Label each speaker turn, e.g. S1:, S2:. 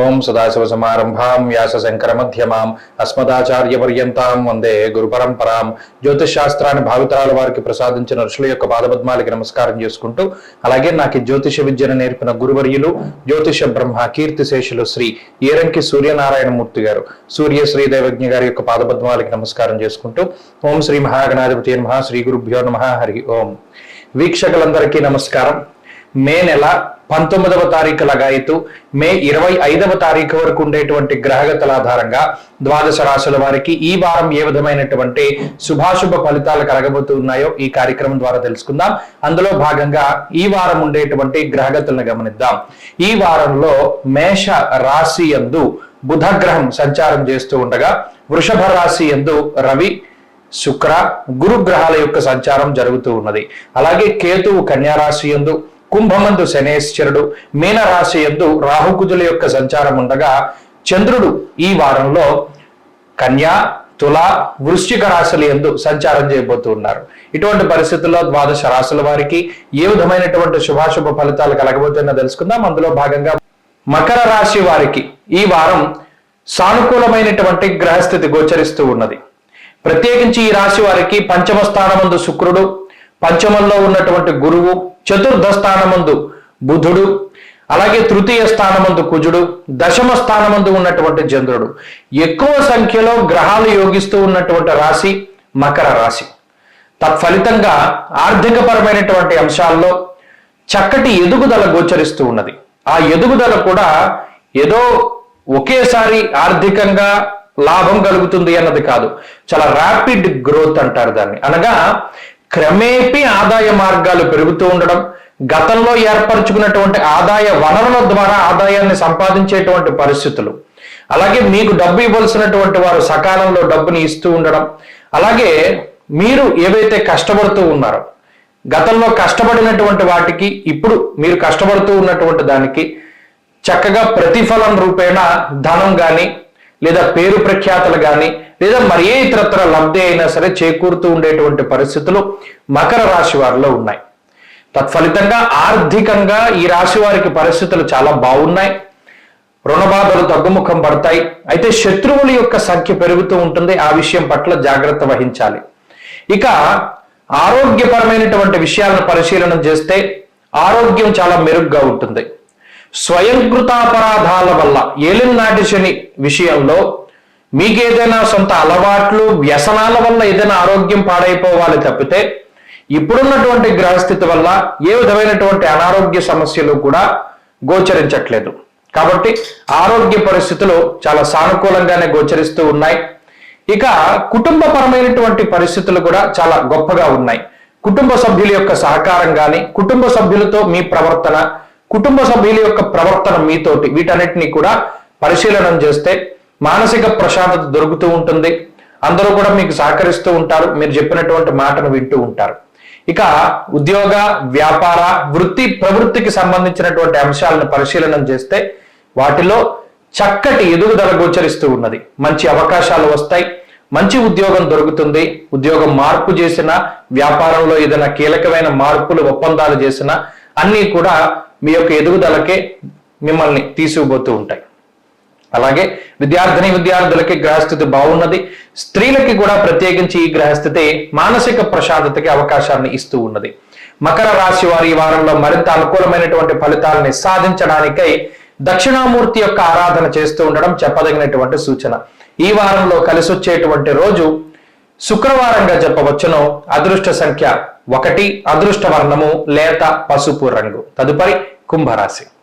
S1: ఓం సదాశివసమారంభాం వ్యాసశంకరమధ్యమాం అస్మదాచార్యపర్యంతాం వందే గురు పరంపరాం. జ్యోతిష్ శాస్త్రాన్ని భావితరాల వారికి ప్రసాదించిన ఋషుల యొక్క పాదపద్మాలకి నమస్కారం చేసుకుంటూ, అలాగే నాకు జ్యోతిష విద్యను నేర్పిన గురువర్యులు జ్యోతిష బ్రహ్మ కీర్తిశేషులు శ్రీ ఏరంకి సూర్యనారాయణమూర్తి గారు, సూర్య శ్రీదేవజ్ఞ గారి యొక్క పాదపద్మాలకి నమస్కారం చేసుకుంటూ, ఓం శ్రీ మహాగణాధిపతి నమః, శ్రీ గురుభ్యో నమః, హరి ఓం. వీక్షకులందరికీ నమస్కారం. మే నెల 19వ తారీఖు లగాయతు మే 25వ తారీఖు వరకు ఉండేటువంటి గ్రహగతుల ఆధారంగా ద్వాదశ రాశుల వారికి ఈ వారం ఏ విధమైనటువంటి శుభాశుభ ఫలితాలు కలగబోతున్నాయో ఈ కార్యక్రమం ద్వారా తెలుసుకుందాం. అందులో భాగంగా ఈ వారం ఉండేటువంటి గ్రహగతులను గమనిద్దాం. ఈ వారంలో మేష రాశి యందు బుధ గ్రహం సంచారం చేస్తూ ఉండగా, వృషభ రాశి యందు రవి, శుక్ర, గురు గ్రహాల యొక్క సంచారం జరుగుతూ ఉన్నది. అలాగే కేతువు కన్యా రాశి యందు, కుంభమందు శనేశ్వరుడు, మీన రాశి యందు రాహుకుజుల యొక్క సంచారం ఉండగా, చంద్రుడు ఈ వారంలో కన్యా, తుల, వృశ్చిక రాశుల యందు సంచారం చేయబోతూ ఉన్నారు. ఇటువంటి పరిస్థితుల్లో ద్వాదశ రాశుల వారికి ఏ విధమైనటువంటి శుభాశుభ ఫలితాలు కలగబోతున్నా తెలుసుకుందాం. అందులో భాగంగా మకర రాశి వారికి ఈ వారం సానుకూలమైనటువంటి గ్రహస్థితి గోచరిస్తూ ఉన్నది. ప్రత్యేకించి ఈ రాశి వారికి పంచమ స్థానమందు శుక్రుడు, పంచమంలో ఉన్నటువంటి గురువు, చతుర్థ స్థానమందు బుధుడు, అలాగే తృతీయ స్థానమందు కుజుడు, దశమ స్థానమందు ఉన్నటువంటి చంద్రుడు, ఎక్కువ సంఖ్యలో గ్రహాలు యోగిస్తూ ఉన్నటువంటి రాశి మకర రాశి. తత్ఫలితంగా ఆర్థిక పరమైనటువంటి అంశాల్లో చక్కటి ఎదుగుదల గోచరిస్తూ ఉన్నది. ఆ ఎదుగుదల కూడా ఏదో ఒకేసారి ఆర్థికంగా లాభం కలుగుతుంది అన్నది కాదు, చాలా ర్యాపిడ్ గ్రోత్ అంటారు దాన్ని. అనగా క్రమేపీ ఆదాయ మార్గాలు పెరుగుతూ ఉండడం, గతంలో ఏర్పరచుకున్నటువంటి ఆదాయ వనరుల ద్వారా ఆదాయాన్ని సంపాదించేటువంటి పరిస్థితులు, అలాగే మీకు డబ్బు ఇవ్వాల్సినటువంటి వారు సకాలంలో డబ్బుని ఇస్తూ ఉండడం, అలాగే మీరు ఏవైతే కష్టపడుతూ ఉన్నారో గతంలో కష్టపడినటువంటి వాటికి ఇప్పుడు మీరు కష్టపడుతూ ఉన్నటువంటి దానికి చక్కగా ప్రతిఫలం రూపేణ ధనం కానీ, లేదా పేరు ప్రఖ్యాతలు కానీ, లేదా మరి ఏ ఇతరత్ర లబ్ధి అయినా సరే చేకూరుతూ ఉండేటువంటి పరిస్థితులు మకర రాశి వారిలో ఉన్నాయి. తత్ఫలితంగా ఆర్థికంగా ఈ రాశి వారికి పరిస్థితులు చాలా బాగున్నాయి. రుణబాధలు తగ్గుముఖం పడతాయి. అయితే శత్రువుల యొక్క సంఖ్య పెరుగుతూ ఉంటుంది. ఆ విషయం పట్ల జాగ్రత్త వహించాలి. ఇక ఆరోగ్యపరమైనటువంటి విషయాలను పరిశీలన చేస్తే ఆరోగ్యం చాలా మెరుగ్గా ఉంటుంది. స్వయంకృతాపరాధాల వల్ల ఏలినాటి శని విషయంలో మీకేదైనా సొంత అలవాట్లు, వ్యసనాల వల్ల ఏదైనా ఆరోగ్యం పాడైపోవాలి తప్పితే ఇప్పుడున్నటువంటి గ్రహస్థితి వల్ల ఏ విధమైనటువంటి అనారోగ్య సమస్యలు కూడా గోచరించట్లేదు. కాబట్టి ఆరోగ్య పరిస్థితులు చాలా సానుకూలంగానే గోచరిస్తూ ఉన్నాయి. ఇక కుటుంబపరమైనటువంటి పరిస్థితులు కూడా చాలా గొప్పగా ఉన్నాయి. కుటుంబ సభ్యుల యొక్క సహకారం కానీ, కుటుంబ సభ్యులతో మీ ప్రవర్తన, కుటుంబ సభ్యుల యొక్క ప్రవర్తన మీతోటి, వీటన్నిటినీ కూడా పరిశీలన చేస్తే మానసిక ప్రశాంతత దొరుకుతూ ఉంటుంది. అందరూ కూడా మీకు సహకరిస్తూ ఉంటారు, మీరు చెప్పినటువంటి మాటను వింటూ ఉంటారు. ఇక ఉద్యోగ, వ్యాపార, వృత్తి, ప్రవృత్తికి సంబంధించినటువంటి అంశాలను పరిశీలన చేస్తే వాటిలో చక్కటి ఎదుగుదల గోచరిస్తూ ఉన్నది. మంచి అవకాశాలు వస్తాయి, మంచి ఉద్యోగం దొరుకుతుంది. ఉద్యోగం మార్పు చేసినా, వ్యాపారంలో ఏదైనా కీలకమైన మార్పులు, ఒప్పందాలు చేసినా అన్నీ కూడా మీ యొక్క ఎదుగుదలకే మిమ్మల్ని తీసుకుపోతూ ఉంటాయి. అలాగే విద్యార్థులకి గ్రహస్థితి బాగున్నది. స్త్రీలకి కూడా ప్రత్యేకించి ఈ గ్రహస్థితి మానసిక ప్రశాంతతకి అవకాశాన్ని ఇస్తూ ఉన్నది. మకర రాశి వారి ఈ వారంలో మరింత అనుకూలమైనటువంటి ఫలితాలని సాధించడానికై దక్షిణామూర్తి యొక్క ఆరాధన చేస్తూ ఉండడం చెప్పదగినటువంటి సూచన. ఈ వారంలో కలిసి వచ్చేటువంటి రోజు శుక్రవారంగా చెప్పవచ్చును. అదృష్ట సంఖ్య 1, అదృష్ట వర్ణము లేత పసుపు రంగు. తదుపరి కుంభరాశి.